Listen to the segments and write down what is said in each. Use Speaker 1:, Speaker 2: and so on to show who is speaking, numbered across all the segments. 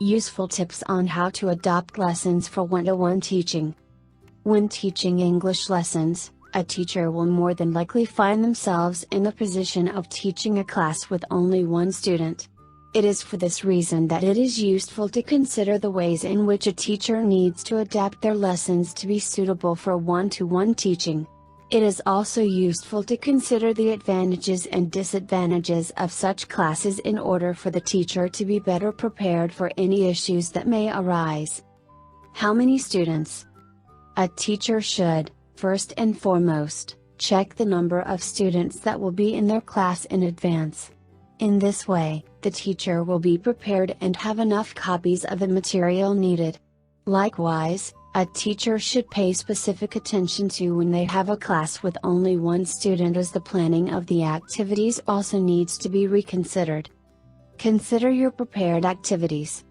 Speaker 1: Useful tips on how to adapt lessons for one-to-one teaching. When teaching English lessons, a teacher will more than likely find themselves in the position of teaching a class with only one student. It is for this reason that it is useful to consider the ways in which a teacher needs to adapt their lessons to be suitable for one-to-one teaching. It is also useful to consider the advantages and disadvantages of such classes in order for the teacher to be better prepared for any issues that may arise. How many students? A teacher should, first and foremost, check the number of students that will be in their class in advance. In this way, the teacher will be prepared and have enough copies of the material needed. Likewise, a teacher should pay specific attention to when they have a class with only one student, as the planning of the activities also needs to be reconsidered. Consider your prepared activities.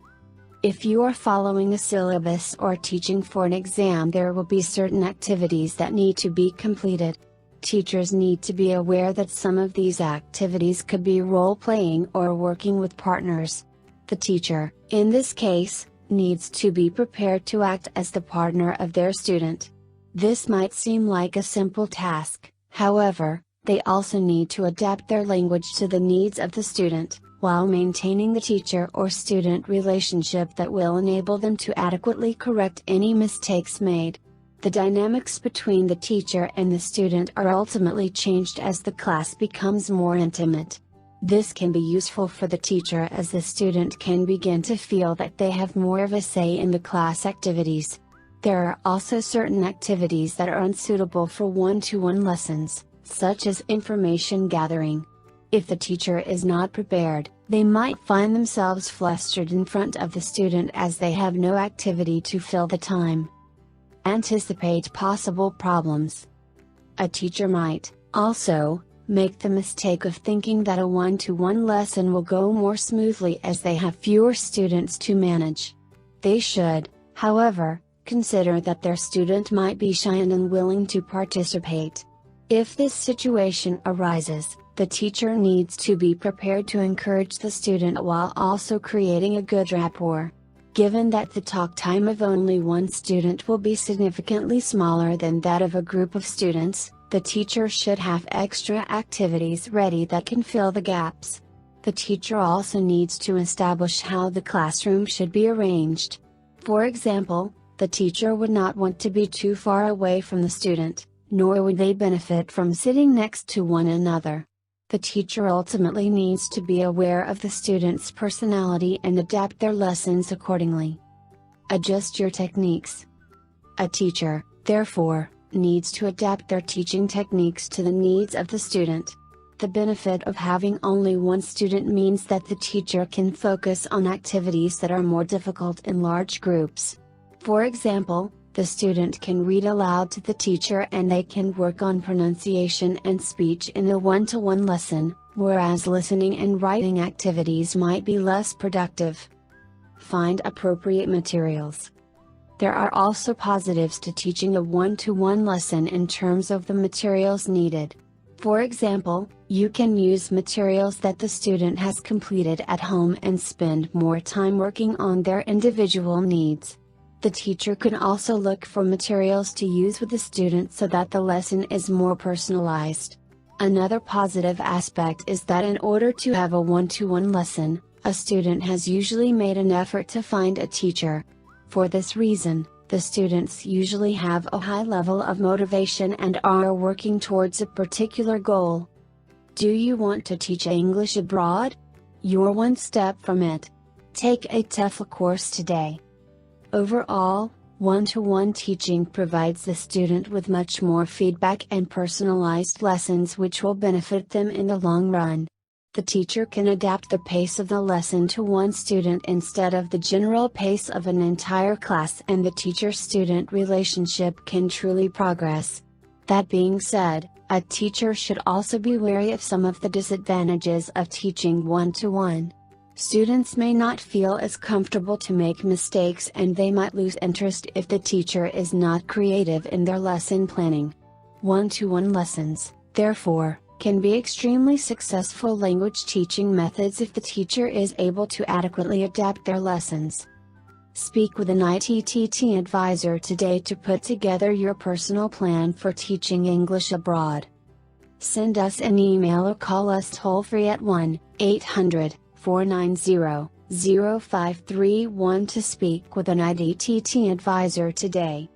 Speaker 1: If you are following a syllabus or teaching for an exam, there will be certain activities that need to be completed. Teachers need to be aware that some of these activities could be role-playing or working with partners. The teacher, in this case, needs to be prepared to act as the partner of their student. This might seem like a simple task, however, they also need to adapt their language to the needs of the student, while maintaining the teacher or student relationship that will enable them to adequately correct any mistakes made. The dynamics between the teacher and the student are ultimately changed as the class becomes more intimate. This can be useful for the teacher, as the student can begin to feel that they have more of a say in the class activities. There are also certain activities that are unsuitable for one-to-one lessons, such as information gathering. If the teacher is not prepared, they might find themselves flustered in front of the student as they have no activity to fill the time. Anticipate possible problems. A teacher might, also, make the mistake of thinking that a one-to-one lesson will go more smoothly as they have fewer students to manage. They should, however, consider that their student might be shy and unwilling to participate. If this situation arises, the teacher needs to be prepared to encourage the student while also creating a good rapport. Given that the talk time of only one student will be significantly smaller than that of a group of students, the teacher should have extra activities ready that can fill the gaps. The teacher also needs to establish how the classroom should be arranged. For example, the teacher would not want to be too far away from the student, nor would they benefit from sitting next to one another. The teacher ultimately needs to be aware of the student's personality and adapt their lessons accordingly. Adjust your techniques. A teacher, therefore, needs to adapt their teaching techniques to the needs of the student. The benefit of having only one student means that the teacher can focus on activities that are more difficult in large groups. For example, the student can read aloud to the teacher and they can work on pronunciation and speech in a one-to-one lesson, whereas listening and writing activities might be less productive. Find appropriate materials. There are also positives to teaching a one-to-one lesson in terms of the materials needed. For example, you can use materials that the student has completed at home and spend more time working on their individual needs. The teacher can also look for materials to use with the student so that the lesson is more personalized. Another positive aspect is that in order to have a one-to-one lesson, a student has usually made an effort to find a teacher. For this reason, the students usually have a high level of motivation and are working towards a particular goal. Do you want to teach English abroad? You're one step from it. Take a TEFL course today. Overall, one-to-one teaching provides the student with much more feedback and personalized lessons which will benefit them in the long run. The teacher can adapt the pace of the lesson to one student instead of the general pace of an entire class, and the teacher-student relationship can truly progress. That being said, a teacher should also be wary of some of the disadvantages of teaching one-to-one. Students may not feel as comfortable to make mistakes, and they might lose interest if the teacher is not creative in their lesson planning. One-to-one lessons, therefore, can be extremely successful language teaching methods if the teacher is able to adequately adapt their lessons. Speak with an ITTT advisor today to put together your personal plan for teaching English abroad. Send us an email or call us toll-free at 1-800-490-0531 to speak with an ITTT advisor today.